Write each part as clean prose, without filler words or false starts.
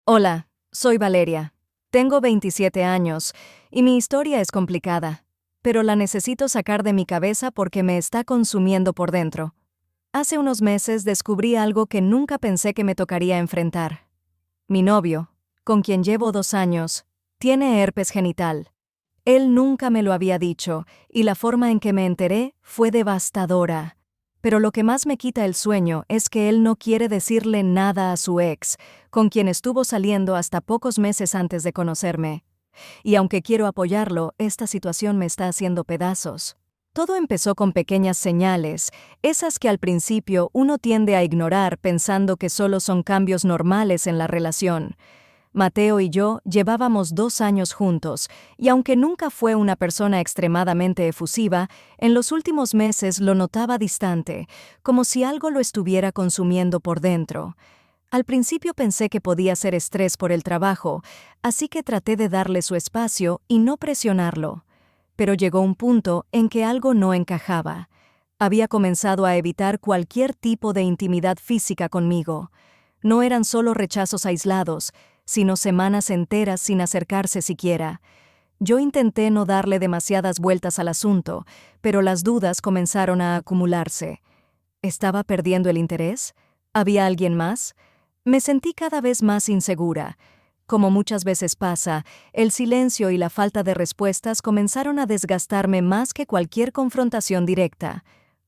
Hola, soy Valeria. Tengo 27 años y mi historia es complicada, pero la necesito sacar de mi cabeza porque me está consumiendo por dentro. Hace unos meses descubrí algo que nunca pensé que me tocaría enfrentar. Mi novio, con quien llevo 2 años, tiene herpes genital. Él nunca me lo había dicho, y la forma en que me enteré fue devastadora. Pero lo que más me quita el sueño es que él no quiere decirle nada a su ex, con quien estuvo saliendo hasta pocos meses antes de conocerme. Y aunque quiero apoyarlo, esta situación me está haciendo pedazos. Todo empezó con pequeñas señales, esas que al principio uno tiende a ignorar pensando que solo son cambios normales en la relación. Mateo y yo llevábamos 2 años juntos, y aunque nunca fue una persona extremadamente efusiva, en los últimos meses lo notaba distante, como si algo lo estuviera consumiendo por dentro. Al principio pensé que podía ser estrés por el trabajo, así que traté de darle su espacio y no presionarlo. Pero llegó un punto en que algo no encajaba. Había comenzado a evitar cualquier tipo de intimidad física conmigo. No eran solo rechazos aislados, sino semanas enteras sin acercarse siquiera. Yo intenté no darle demasiadas vueltas al asunto, pero las dudas comenzaron a acumularse. ¿Estaba perdiendo el interés? ¿Había alguien más? Me sentí cada vez más insegura. Como muchas veces pasa, el silencio y la falta de respuestas comenzaron a desgastarme más que cualquier confrontación directa.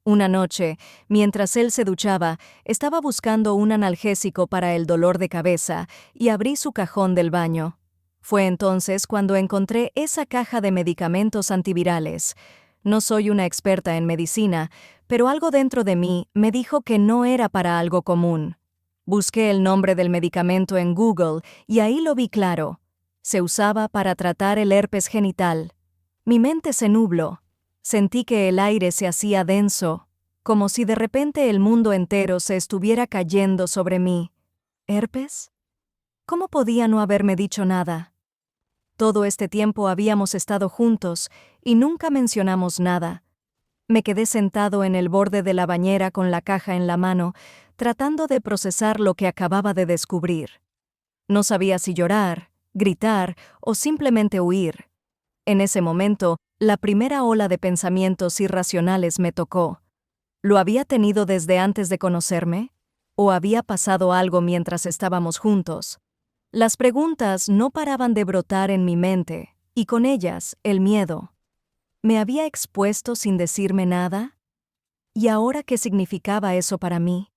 Una noche, mientras él se duchaba, estaba buscando un analgésico para el dolor de cabeza y abrí su cajón del baño. Fue entonces cuando encontré esa caja de medicamentos antivirales. No soy una experta en medicina, pero algo dentro de mí me dijo que no era para algo común. Busqué el nombre del medicamento en Google y ahí lo vi claro. Se usaba para tratar el herpes genital. Mi mente se nubló. Sentí que el aire se hacía denso, como si de repente el mundo entero se estuviera cayendo sobre mí. ¿Herpes? ¿Cómo podía no haberme dicho nada? Todo este tiempo habíamos estado juntos y nunca mencionamos nada. Me quedé sentado en el borde de la bañera con la caja en la mano, tratando de procesar lo que acababa de descubrir. No sabía si llorar, gritar o simplemente huir. En ese momento, la primera ola de pensamientos irracionales me tocó. ¿Lo había tenido desde antes de conocerme? ¿O había pasado algo mientras estábamos juntos? Las preguntas no paraban de brotar en mi mente, y con ellas el miedo. ¿Me había expuesto sin decirme nada? ¿Y ahora qué significaba eso para mí?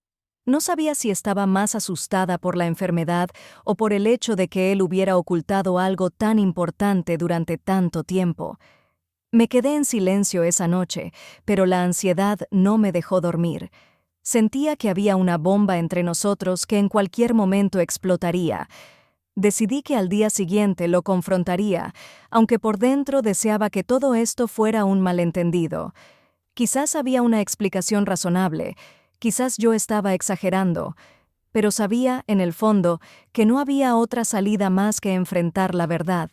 No sabía si estaba más asustada por la enfermedad o por el hecho de que él hubiera ocultado algo tan importante durante tanto tiempo. Me quedé en silencio esa noche, pero la ansiedad no me dejó dormir. Sentía que había una bomba entre nosotros que en cualquier momento explotaría. Decidí que al día siguiente lo confrontaría, aunque por dentro deseaba que todo esto fuera un malentendido. Quizás había una explicación razonable, quizás yo estaba exagerando, pero sabía, en el fondo, que no había otra salida más que enfrentar la verdad.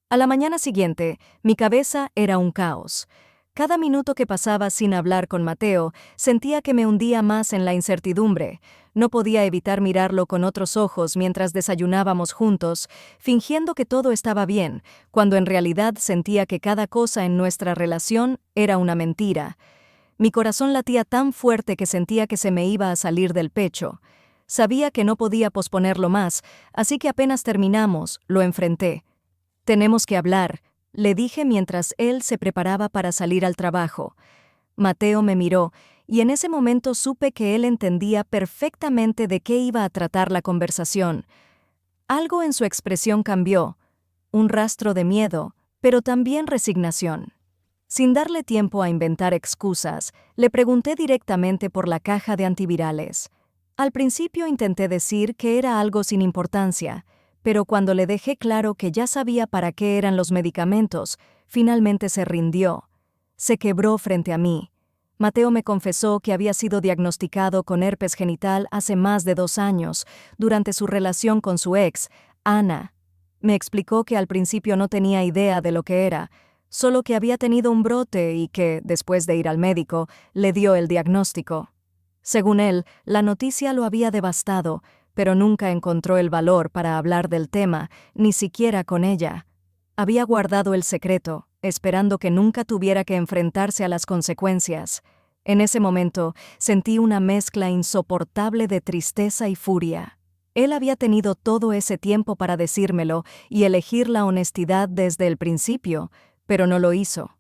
A la mañana siguiente, mi cabeza era un caos. Cada minuto que pasaba sin hablar con Mateo, sentía que me hundía más en la incertidumbre. No podía evitar mirarlo con otros ojos mientras desayunábamos juntos, fingiendo que todo estaba bien, cuando en realidad sentía que cada cosa en nuestra relación era una mentira. Mi corazón latía tan fuerte que sentía que se me iba a salir del pecho. Sabía que no podía posponerlo más, así que apenas terminamos, lo enfrenté. «Tenemos que hablar», le dije mientras él se preparaba para salir al trabajo. Mateo me miró, y en ese momento supe que él entendía perfectamente de qué iba a tratar la conversación. Algo en su expresión cambió, un rastro de miedo, pero también resignación. Sin darle tiempo a inventar excusas, le pregunté directamente por la caja de antivirales. Al principio intenté decir que era algo sin importancia, pero cuando le dejé claro que ya sabía para qué eran los medicamentos, finalmente se rindió. Se quebró frente a mí. Mateo me confesó que había sido diagnosticado con herpes genital hace más de 2 años, durante su relación con su ex, Ana. Me explicó que al principio no tenía idea de lo que era, solo que había tenido un brote y que, después de ir al médico, le dio el diagnóstico. Según él, la noticia lo había devastado, pero nunca encontró el valor para hablar del tema, ni siquiera con ella. Había guardado el secreto, esperando que nunca tuviera que enfrentarse a las consecuencias. En ese momento, sentí una mezcla insoportable de tristeza y furia. Él había tenido todo ese tiempo para decírmelo y elegir la honestidad desde el principio, pero no lo hizo.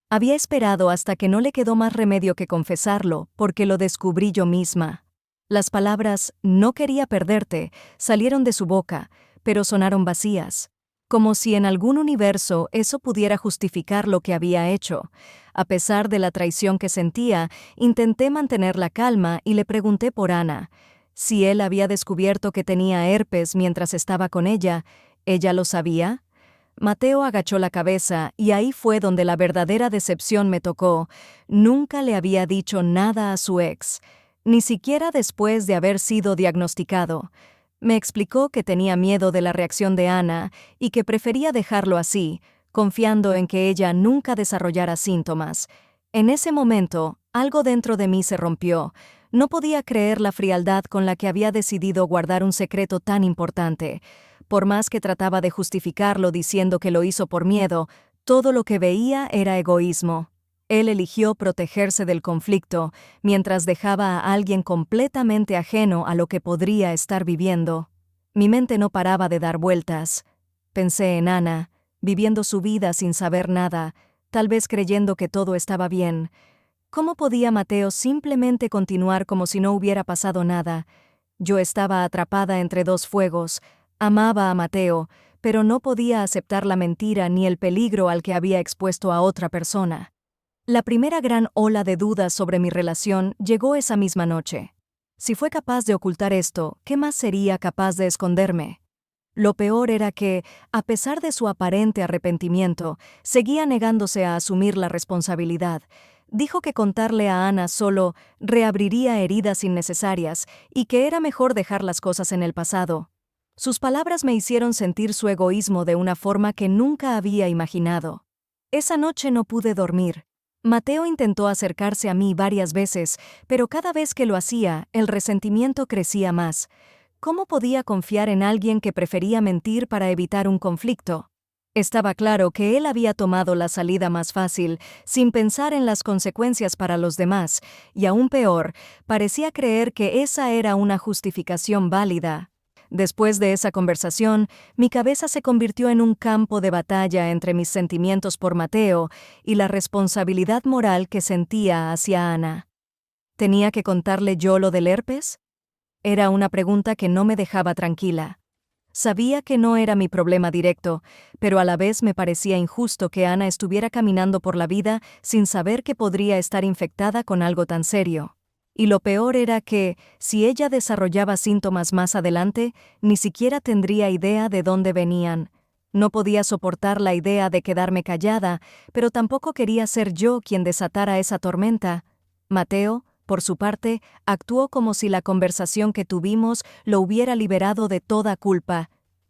Había esperado hasta que no le quedó más remedio que confesarlo, porque lo descubrí yo misma. Las palabras «no quería perderte» salieron de su boca, pero sonaron vacías, como si en algún universo eso pudiera justificar lo que había hecho. A pesar de la traición que sentía, intenté mantener la calma y le pregunté por Ana. Si él había descubierto que tenía herpes mientras estaba con ella, ¿ella lo sabía? Mateo agachó la cabeza y ahí fue donde la verdadera decepción me tocó. Nunca le había dicho nada a su ex, ni siquiera después de haber sido diagnosticado. Me explicó que tenía miedo de la reacción de Ana y que prefería dejarlo así, confiando en que ella nunca desarrollara síntomas. En ese momento, algo dentro de mí se rompió. No podía creer la frialdad con la que había decidido guardar un secreto tan importante. Por más que trataba de justificarlo diciendo que lo hizo por miedo, todo lo que veía era egoísmo. Él eligió protegerse del conflicto, mientras dejaba a alguien completamente ajeno a lo que podría estar viviendo. Mi mente no paraba de dar vueltas. Pensé en Ana, viviendo su vida sin saber nada, tal vez creyendo que todo estaba bien. ¿Cómo podía Mateo simplemente continuar como si no hubiera pasado nada? Yo estaba atrapada entre dos fuegos. Amaba a Mateo, pero no podía aceptar la mentira ni el peligro al que había expuesto a otra persona. La primera gran ola de dudas sobre mi relación llegó esa misma noche. Si fue capaz de ocultar esto, ¿qué más sería capaz de esconderme? Lo peor era que, a pesar de su aparente arrepentimiento, seguía negándose a asumir la responsabilidad. Dijo que contarle a Ana solo reabriría heridas innecesarias y que era mejor dejar las cosas en el pasado. Sus palabras me hicieron sentir su egoísmo de una forma que nunca había imaginado. Esa noche no pude dormir. Mateo intentó acercarse a mí varias veces, pero cada vez que lo hacía, el resentimiento crecía más. ¿Cómo podía confiar en alguien que prefería mentir para evitar un conflicto? Estaba claro que él había tomado la salida más fácil, sin pensar en las consecuencias para los demás, y aún peor, parecía creer que esa era una justificación válida. Después de esa conversación, mi cabeza se convirtió en un campo de batalla entre mis sentimientos por Mateo y la responsabilidad moral que sentía hacia Ana. ¿Tenía que contarle yo lo del herpes? Era una pregunta que no me dejaba tranquila. Sabía que no era mi problema directo, pero a la vez me parecía injusto que Ana estuviera caminando por la vida sin saber que podría estar infectada con algo tan serio. Y lo peor era que, si ella desarrollaba síntomas más adelante, ni siquiera tendría idea de dónde venían. No podía soportar la idea de quedarme callada, pero tampoco quería ser yo quien desatara esa tormenta. Mateo, por su parte, actuó como si la conversación que tuvimos lo hubiera liberado de toda culpa.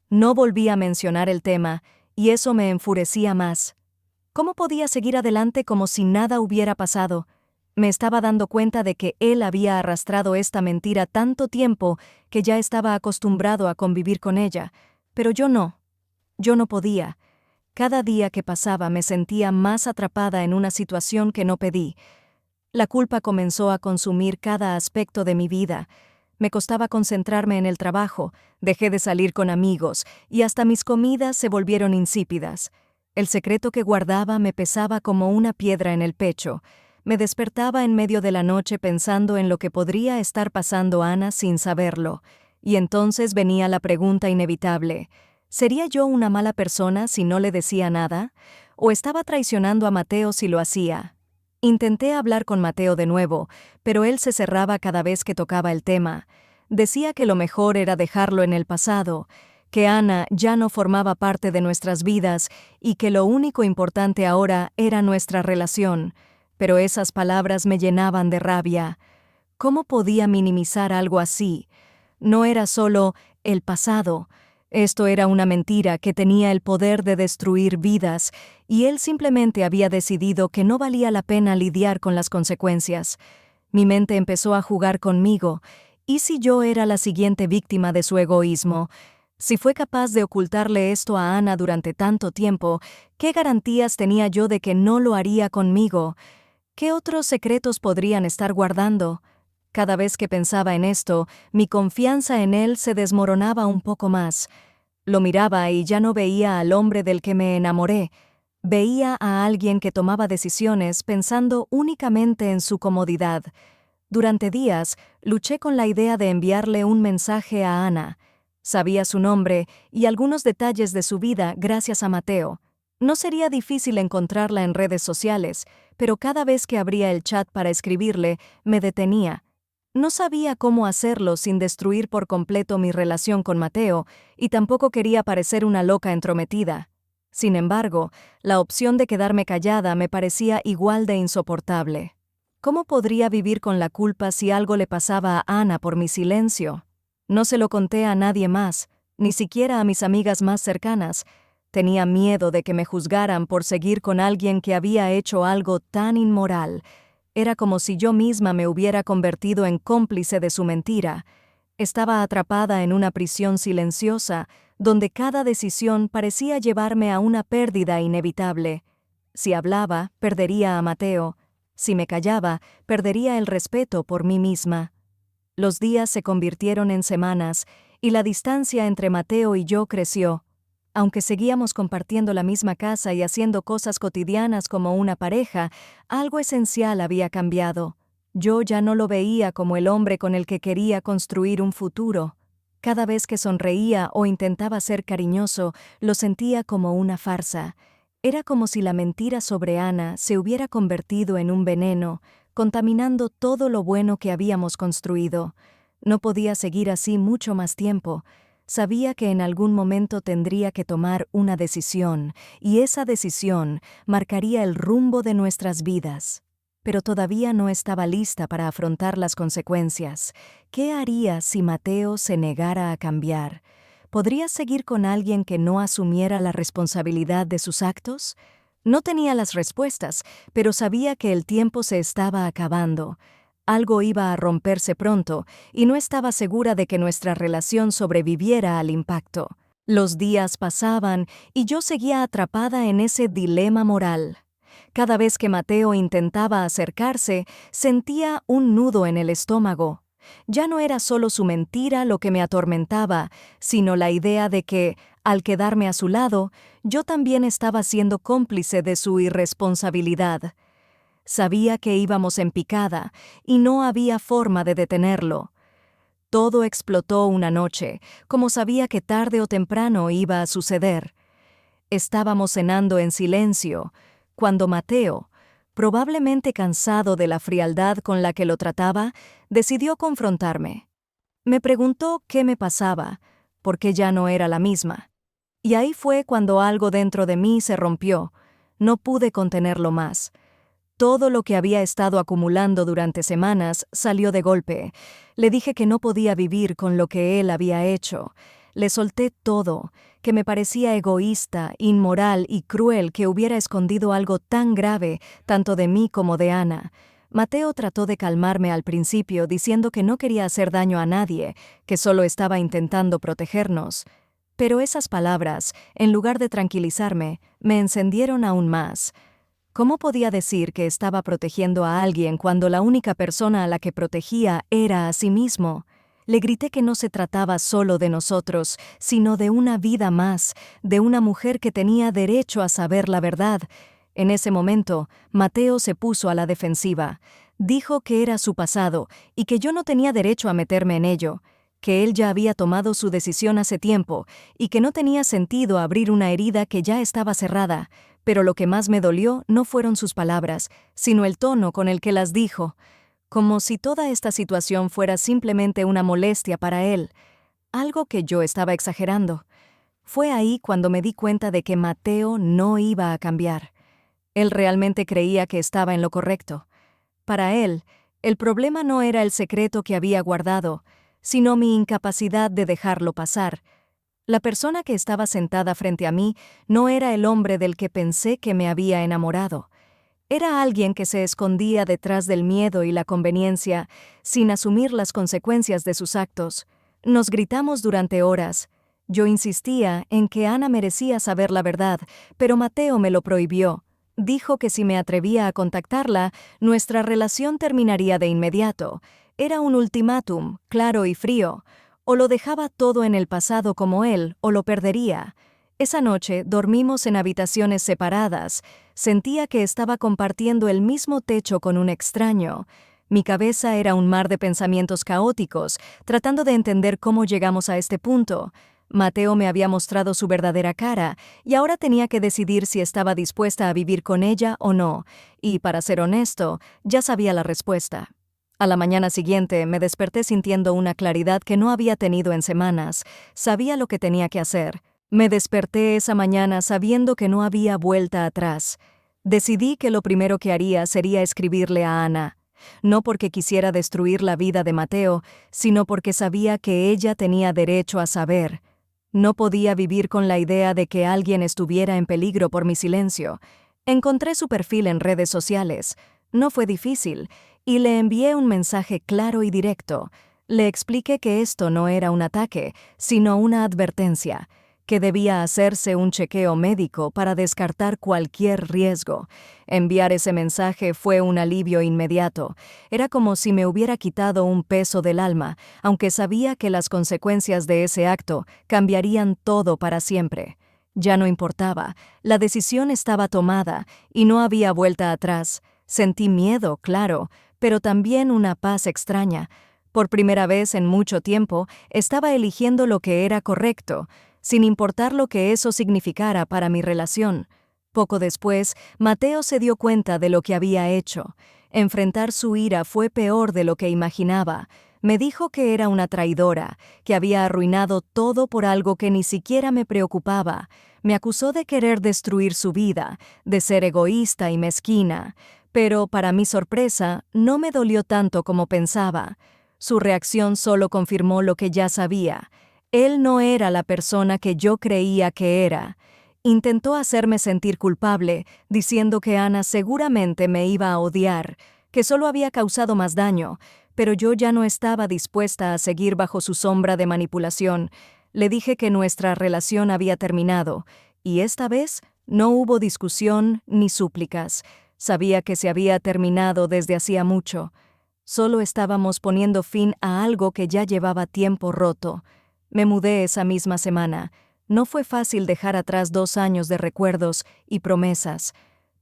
No volví a mencionar el tema, y eso me enfurecía más. ¿Cómo podía seguir adelante como si nada hubiera pasado? Me estaba dando cuenta de que él había arrastrado esta mentira tanto tiempo que ya estaba acostumbrado a convivir con ella, pero yo no. Yo no podía. Cada día que pasaba me sentía más atrapada en una situación que no pedí. La culpa comenzó a consumir cada aspecto de mi vida. Me costaba concentrarme en el trabajo, dejé de salir con amigos y hasta mis comidas se volvieron insípidas. El secreto que guardaba me pesaba como una piedra en el pecho. Me despertaba en medio de la noche pensando en lo que podría estar pasando Ana sin saberlo. Y entonces venía la pregunta inevitable: ¿sería yo una mala persona si no le decía nada? ¿O estaba traicionando a Mateo si lo hacía? Intenté hablar con Mateo de nuevo, pero él se cerraba cada vez que tocaba el tema. Decía que lo mejor era dejarlo en el pasado, que Ana ya no formaba parte de nuestras vidas y que lo único importante ahora era nuestra relación. Pero esas palabras me llenaban de rabia. ¿Cómo podía minimizar algo así? No era solo el pasado. Esto era una mentira que tenía el poder de destruir vidas, y él simplemente había decidido que no valía la pena lidiar con las consecuencias. Mi mente empezó a jugar conmigo, ¿Y si yo era la siguiente víctima de su egoísmo? Si fue capaz de ocultarle esto a Ana durante tanto tiempo, ¿qué garantías tenía yo de que no lo haría conmigo? ¿Qué otros secretos podrían estar guardando? Cada vez que pensaba en esto, mi confianza en él se desmoronaba un poco más. Lo miraba y ya no veía al hombre del que me enamoré. Veía a alguien que tomaba decisiones pensando únicamente en su comodidad. Durante días, luché con la idea de enviarle un mensaje a Ana. Sabía su nombre y algunos detalles de su vida gracias a Mateo. No sería difícil encontrarla en redes sociales, pero cada vez que abría el chat para escribirle, me detenía. No sabía cómo hacerlo sin destruir por completo mi relación con Mateo, y tampoco quería parecer una loca entrometida. Sin embargo, la opción de quedarme callada me parecía igual de insoportable. ¿Cómo podría vivir con la culpa si algo le pasaba a Ana por mi silencio? No se lo conté a nadie más, ni siquiera a mis amigas más cercanas. Tenía miedo de que me juzgaran por seguir con alguien que había hecho algo tan inmoral. Era como si yo misma me hubiera convertido en cómplice de su mentira. Estaba atrapada en una prisión silenciosa, donde cada decisión parecía llevarme a una pérdida inevitable. Si hablaba, perdería a Mateo. Si me callaba, perdería el respeto por mí misma. Los días se convirtieron en semanas, y la distancia entre Mateo y yo creció. Aunque seguíamos compartiendo la misma casa y haciendo cosas cotidianas como una pareja, algo esencial había cambiado. Yo ya no lo veía como el hombre con el que quería construir un futuro. Cada vez que sonreía o intentaba ser cariñoso, lo sentía como una farsa. Era como si la mentira sobre Ana se hubiera convertido en un veneno, contaminando todo lo bueno que habíamos construido. No podía seguir así mucho más tiempo. Sabía que en algún momento tendría que tomar una decisión, y esa decisión marcaría el rumbo de nuestras vidas. Pero todavía no estaba lista para afrontar las consecuencias. ¿Qué haría si Mateo se negara a cambiar? ¿Podría seguir con alguien que no asumiera la responsabilidad de sus actos? No tenía las respuestas, pero sabía que el tiempo se estaba acabando. Algo iba a romperse pronto, y no estaba segura de que nuestra relación sobreviviera al impacto. Los días pasaban, y yo seguía atrapada en ese dilema moral. Cada vez que Mateo intentaba acercarse, sentía un nudo en el estómago. Ya no era solo su mentira lo que me atormentaba, sino la idea de que, al quedarme a su lado, yo también estaba siendo cómplice de su irresponsabilidad. Sabía que íbamos en picada, y no había forma de detenerlo. Todo explotó una noche, como sabía que tarde o temprano iba a suceder. Estábamos cenando en silencio, cuando Mateo, probablemente cansado de la frialdad con la que lo trataba, decidió confrontarme. Me preguntó qué me pasaba, por qué ya no era la misma. Y ahí fue cuando algo dentro de mí se rompió. No pude contenerlo más. Todo lo que había estado acumulando durante semanas salió de golpe. Le dije que no podía vivir con lo que él había hecho. Le solté todo, que me parecía egoísta, inmoral y cruel que hubiera escondido algo tan grave, tanto de mí como de Ana. Mateo trató de calmarme al principio diciendo que no quería hacer daño a nadie, que solo estaba intentando protegernos. Pero esas palabras, en lugar de tranquilizarme, me encendieron aún más. ¿Cómo podía decir que estaba protegiendo a alguien cuando la única persona a la que protegía era a sí mismo? Le grité que no se trataba solo de nosotros, sino de una vida más, de una mujer que tenía derecho a saber la verdad. En ese momento, Mateo se puso a la defensiva. Dijo que era su pasado y que yo no tenía derecho a meterme en ello, que él ya había tomado su decisión hace tiempo y que no tenía sentido abrir una herida que ya estaba cerrada. Pero lo que más me dolió no fueron sus palabras, sino el tono con el que las dijo, como si toda esta situación fuera simplemente una molestia para él, algo que yo estaba exagerando. Fue ahí cuando me di cuenta de que Mateo no iba a cambiar. Él realmente creía que estaba en lo correcto. Para él, el problema no era el secreto que había guardado, sino mi incapacidad de dejarlo pasar. La persona que estaba sentada frente a mí no era el hombre del que pensé que me había enamorado. Era alguien que se escondía detrás del miedo y la conveniencia, sin asumir las consecuencias de sus actos. Nos gritamos durante horas. Yo insistía en que Ana merecía saber la verdad, pero Mateo me lo prohibió. Dijo que si me atrevía a contactarla, nuestra relación terminaría de inmediato. Era un ultimátum, claro y frío. O lo dejaba todo en el pasado como él, o lo perdería. Esa noche dormimos en habitaciones separadas. Sentía que estaba compartiendo el mismo techo con un extraño. Mi cabeza era un mar de pensamientos caóticos, tratando de entender cómo llegamos a este punto. Mateo me había mostrado su verdadera cara, y ahora tenía que decidir si estaba dispuesta a vivir con ella o no, y para ser honesto, ya sabía la respuesta. A la mañana siguiente me desperté sintiendo una claridad que no había tenido en semanas. Sabía lo que tenía que hacer. Me desperté esa mañana sabiendo que no había vuelta atrás. Decidí que lo primero que haría sería escribirle a Ana. No porque quisiera destruir la vida de Mateo, sino porque sabía que ella tenía derecho a saber. No podía vivir con la idea de que alguien estuviera en peligro por mi silencio. Encontré su perfil en redes sociales. No fue difícil, y le envié un mensaje claro y directo. Le expliqué que esto no era un ataque, sino una advertencia, que debía hacerse un chequeo médico para descartar cualquier riesgo. Enviar ese mensaje fue un alivio inmediato. Era como si me hubiera quitado un peso del alma, aunque sabía que las consecuencias de ese acto cambiarían todo para siempre. Ya no importaba, la decisión estaba tomada y no había vuelta atrás. Sentí miedo, claro, pero también una paz extraña. Por primera vez en mucho tiempo, estaba eligiendo lo que era correcto, sin importar lo que eso significara para mi relación. Poco después, Mateo se dio cuenta de lo que había hecho. Enfrentar su ira fue peor de lo que imaginaba. Me dijo que era una traidora, que había arruinado todo por algo que ni siquiera me preocupaba. Me acusó de querer destruir su vida, de ser egoísta y mezquina. Pero, para mi sorpresa, no me dolió tanto como pensaba. Su reacción solo confirmó lo que ya sabía. Él no era la persona que yo creía que era. Intentó hacerme sentir culpable, diciendo que Ana seguramente me iba a odiar, que solo había causado más daño, pero yo ya no estaba dispuesta a seguir bajo su sombra de manipulación. Le dije que nuestra relación había terminado, y esta vez no hubo discusión ni súplicas. Sabía que se había terminado desde hacía mucho. Solo estábamos poniendo fin a algo que ya llevaba tiempo roto. Me mudé esa misma semana. No fue fácil dejar atrás 2 años de recuerdos y promesas,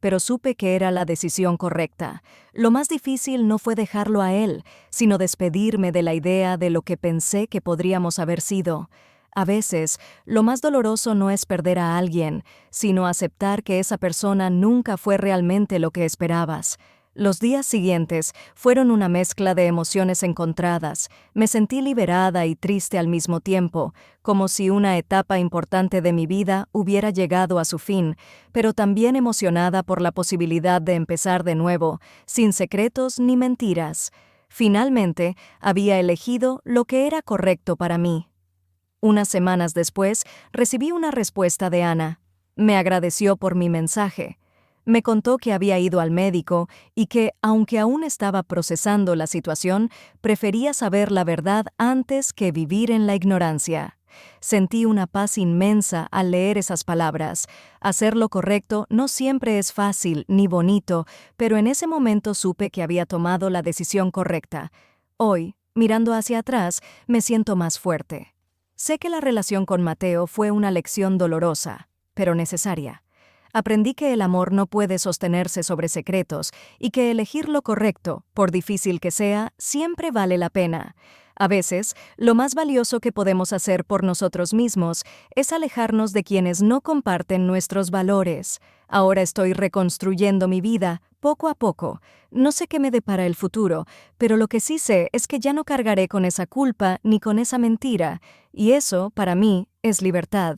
pero supe que era la decisión correcta. Lo más difícil no fue dejarlo a él, sino despedirme de la idea de lo que pensé que podríamos haber sido. A veces, lo más doloroso no es perder a alguien, sino aceptar que esa persona nunca fue realmente lo que esperabas. Los días siguientes fueron una mezcla de emociones encontradas. Me sentí liberada y triste al mismo tiempo, como si una etapa importante de mi vida hubiera llegado a su fin, pero también emocionada por la posibilidad de empezar de nuevo, sin secretos ni mentiras. Finalmente, había elegido lo que era correcto para mí. Unas semanas después, recibí una respuesta de Ana. Me agradeció por mi mensaje. Me contó que había ido al médico y que, aunque aún estaba procesando la situación, prefería saber la verdad antes que vivir en la ignorancia. Sentí una paz inmensa al leer esas palabras. Hacer lo correcto no siempre es fácil ni bonito, pero en ese momento supe que había tomado la decisión correcta. Hoy, mirando hacia atrás, me siento más fuerte. Sé que la relación con Mateo fue una lección dolorosa, pero necesaria. Aprendí que el amor no puede sostenerse sobre secretos y que elegir lo correcto, por difícil que sea, siempre vale la pena. A veces, lo más valioso que podemos hacer por nosotros mismos es alejarnos de quienes no comparten nuestros valores. Ahora estoy reconstruyendo mi vida, poco a poco. No sé qué me depara el futuro, pero lo que sí sé es que ya no cargaré con esa culpa ni con esa mentira, y eso, para mí, es libertad.